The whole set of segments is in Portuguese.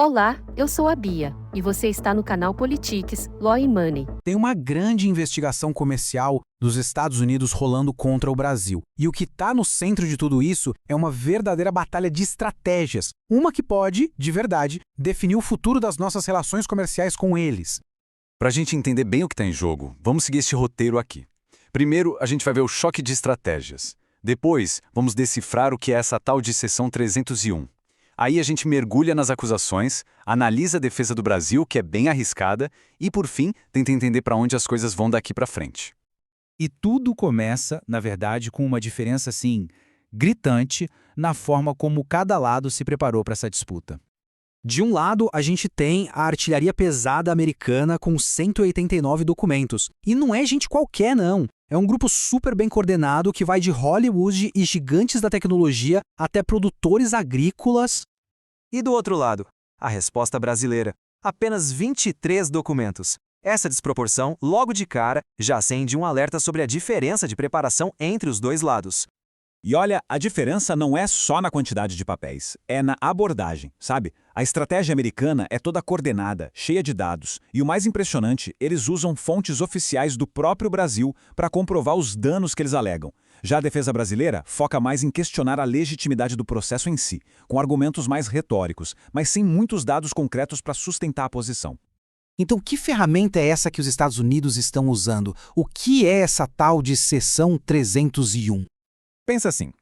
Olá, eu sou a Bia, e você está no canal Politics, Law and Money. Tem uma grande investigação comercial dos Estados Unidos rolando contra o Brasil. E o que está no centro de tudo isso é uma verdadeira batalha de estratégias. Uma que pode, de verdade, definir o futuro das nossas relações comerciais com eles. Para a gente entender bem o que está em jogo, vamos seguir este roteiro aqui. Primeiro, a gente vai ver o choque de estratégias. Depois, vamos decifrar o que é essa tal de Seção 301. Aí a gente mergulha nas acusações, analisa a defesa do Brasil, que é bem arriscada, e, por fim, tenta entender para onde as coisas vão daqui para frente. E tudo começa, na verdade, com uma diferença, assim, gritante na forma como cada lado se preparou para essa disputa. De um lado, a gente tem a artilharia pesada americana com 189 documentos. E não é gente qualquer, não. É um grupo super bem coordenado que vai de Hollywood e gigantes da tecnologia até produtores agrícolas. E do outro lado, a resposta brasileira. Apenas 23 documentos. Essa desproporção, logo de cara, já acende um alerta sobre a diferença de preparação entre os dois lados. E olha, a diferença não é só na quantidade de papéis, é na abordagem, sabe? A estratégia americana é toda coordenada, cheia de dados, e o mais impressionante, eles usam fontes oficiais do próprio Brasil para comprovar os danos que eles alegam. Já a defesa brasileira foca mais em questionar a legitimidade do processo em si, com argumentos mais retóricos, mas sem muitos dados concretos para sustentar a posição. Então, que ferramenta é essa que os Estados Unidos estão usando? O que é essa tal de Seção 301? Pensa assim,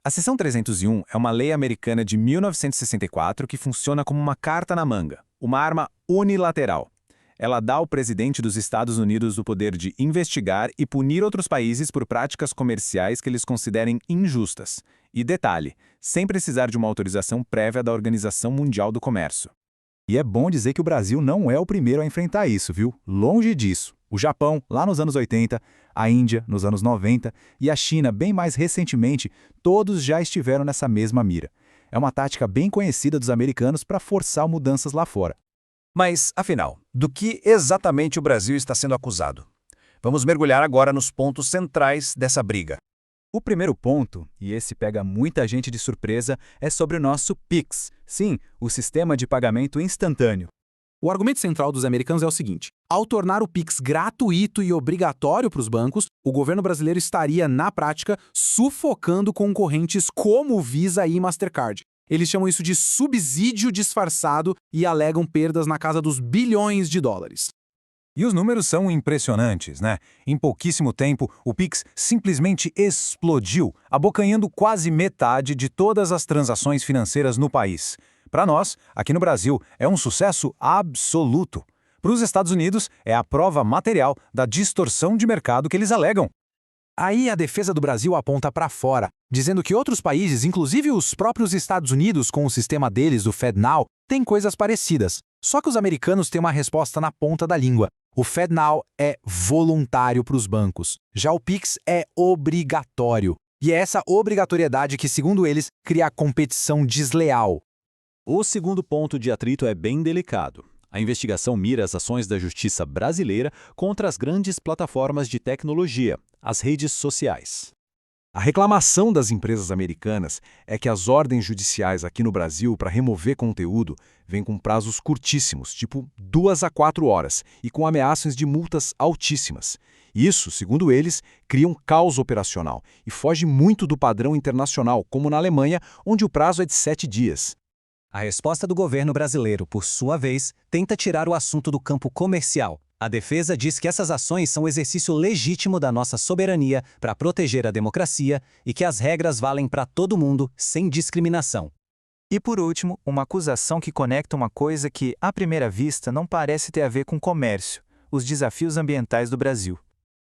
a Seção 301 é uma lei americana de 1964 que funciona como uma carta na manga, uma arma unilateral. Ela dá ao presidente dos Estados Unidos o poder de investigar e punir outros países por práticas comerciais que eles considerem injustas. E detalhe, sem precisar de uma autorização prévia da Organização Mundial do Comércio. E é bom dizer que o Brasil não é o primeiro a enfrentar isso, viu? Longe disso. O Japão, lá nos anos 80, a Índia, nos anos 90, e a China, bem mais recentemente, todos já estiveram nessa mesma mira. É uma tática bem conhecida dos americanos para forçar mudanças lá fora. Mas, afinal, do que exatamente o Brasil está sendo acusado? Vamos mergulhar agora nos pontos centrais dessa briga. O primeiro ponto, e esse pega muita gente de surpresa, é sobre o nosso Pix. Sim, o sistema de pagamento instantâneo. O argumento central dos americanos é o seguinte: ao tornar o Pix gratuito e obrigatório para os bancos, o governo brasileiro estaria, na prática, sufocando concorrentes como o Visa e Mastercard. Eles chamam isso de subsídio disfarçado e alegam perdas na casa dos bilhões de dólares. E os números são impressionantes, né? Em pouquíssimo tempo, o Pix simplesmente explodiu, abocanhando quase metade de todas as transações financeiras no país. Para nós, aqui no Brasil, é um sucesso absoluto. Para os Estados Unidos, é a prova material da distorção de mercado que eles alegam. Aí a defesa do Brasil aponta para fora, dizendo que outros países, inclusive os próprios Estados Unidos com o sistema deles, do FedNow, têm coisas parecidas. Só que os americanos têm uma resposta na ponta da língua. O FedNow é voluntário para os bancos. Já o Pix é obrigatório. E é essa obrigatoriedade que, segundo eles, cria a competição desleal. O segundo ponto de atrito é bem delicado. A investigação mira as ações da justiça brasileira contra as grandes plataformas de tecnologia, as redes sociais. A reclamação das empresas americanas é que as ordens judiciais aqui no Brasil para remover conteúdo vêm com prazos curtíssimos, tipo 2 a 4 horas, e com ameaças de multas altíssimas. Isso, segundo eles, cria um caos operacional e foge muito do padrão internacional, como na Alemanha, onde o prazo é de 7 dias. A resposta do governo brasileiro, por sua vez, tenta tirar o assunto do campo comercial. A defesa diz que essas ações são exercício legítimo da nossa soberania para proteger a democracia e que as regras valem para todo mundo, sem discriminação. E por último, uma acusação que conecta uma coisa que, à primeira vista, não parece ter a ver com comércio: os desafios ambientais do Brasil.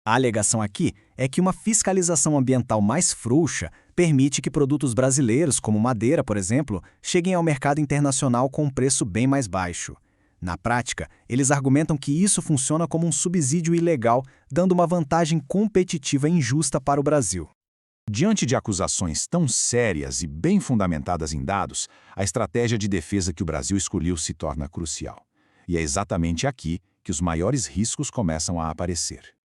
A alegação aqui é que uma fiscalização ambiental mais frouxa permite que produtos brasileiros, como madeira, por exemplo, cheguem ao mercado internacional com um preço bem mais baixo. Na prática, eles argumentam que isso funciona como um subsídio ilegal, dando uma vantagem competitiva injusta para o Brasil. Diante de acusações tão sérias e bem fundamentadas em dados, a estratégia de defesa que o Brasil escolheu se torna crucial. E é exatamente aqui que os maiores riscos começam a aparecer.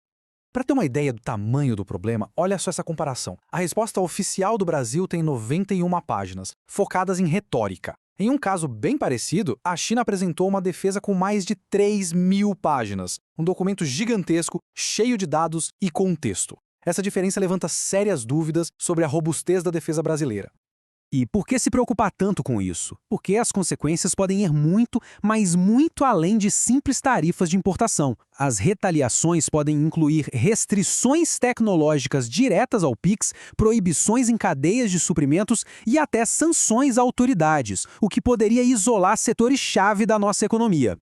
Para ter uma ideia do tamanho do problema, olha só essa comparação. A resposta oficial do Brasil tem 91 páginas, focadas em retórica. Em um caso bem parecido, a China apresentou uma defesa com mais de 3.000 páginas, um documento gigantesco, cheio de dados e contexto. Essa diferença levanta sérias dúvidas sobre a robustez da defesa brasileira. E por que se preocupar tanto com isso? Porque as consequências podem ir muito, mas muito além de simples tarifas de importação. As retaliações podem incluir restrições tecnológicas diretas ao PIX, proibições em cadeias de suprimentos e até sanções a autoridades, o que poderia isolar setores-chave da nossa economia.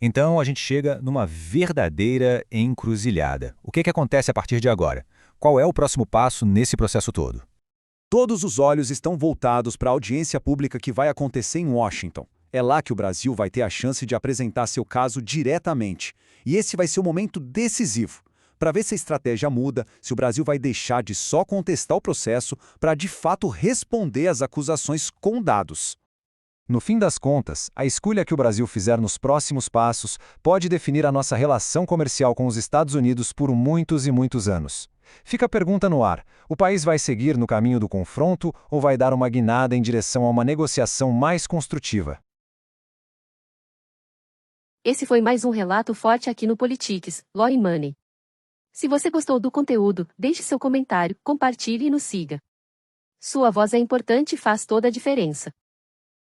Então a gente chega numa verdadeira encruzilhada. O que acontece a partir de agora? Qual é o próximo passo nesse processo todo? Todos os olhos estão voltados para a audiência pública que vai acontecer em Washington. É lá que o Brasil vai ter a chance de apresentar seu caso diretamente. E esse vai ser o momento decisivo, para ver se a estratégia muda, se o Brasil vai deixar de só contestar o processo para de fato responder às acusações com dados. No fim das contas, a escolha que o Brasil fizer nos próximos passos pode definir a nossa relação comercial com os Estados Unidos por muitos e muitos anos. Fica a pergunta no ar: o país vai seguir no caminho do confronto ou vai dar uma guinada em direção a uma negociação mais construtiva? Esse foi mais um relato forte aqui no Politics, Law e Money. Se você gostou do conteúdo, deixe seu comentário, compartilhe e nos siga. Sua voz é importante e faz toda a diferença.